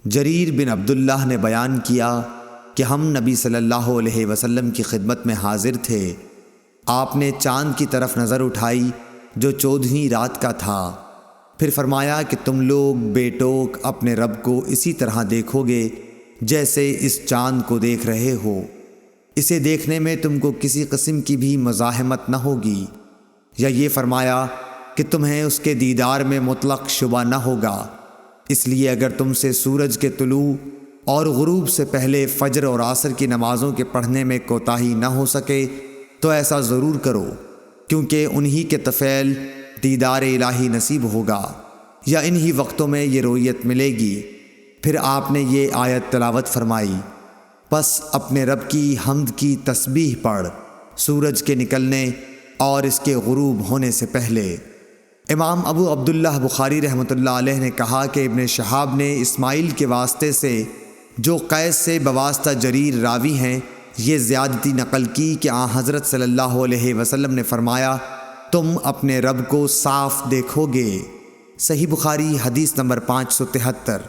جریر بن عبداللہ نے بیان کیا کہ ہم نبی صلی اللہ علیہ وسلم کی خدمت میں حاضر تھے۔ آپ نے چاند کی طرف نظر اٹھائی جو 14ویں رات کا تھا، پھر فرمایا کہ تم لوگ بے ٹوک اپنے رب کو اسی طرح دیکھو گے جیسے اس چاند کو دیکھ رہے ہو۔ اسے دیکھنے میں تم کو کسی قسم کی بھی مزاحمت نہ ہوگی، یا یہ فرمایا کہ تمہیں اس کے دیدار میں مطلق شبہ نہ ہوگا۔ اس لیے اگر تم سے سورج کے طلوع اور غروب سے پہلے فجر اور عصر کی نمازوں کے پڑھنے میں کوتاہی نہ ہو سکے تو ایسا ضرور کرو، کیونکہ انہی کے طفیل دیدار الہی نصیب ہوگا، یا انہی وقتوں میں یہ رویت ملے گی۔ پھر آپ نے یہ آیت تلاوت فرمائی، پس اپنے رب کی حمد کی تسبیح پڑھ سورج کے نکلنے اور اس کے غروب ہونے سے پہلے۔ امام ابو عبداللہ بخاری رحمۃ اللہ علیہ نے کہا کہ ابن شہاب نے اسماعیل کے واسطے سے جو قیس سے بواسطہ جریر راوی ہیں یہ زیادتی نقل کی کہ حضرت صلی اللہ علیہ وسلم نے فرمایا تم اپنے رب کو صاف دیکھو گے۔ صحیح بخاری حدیث نمبر 573۔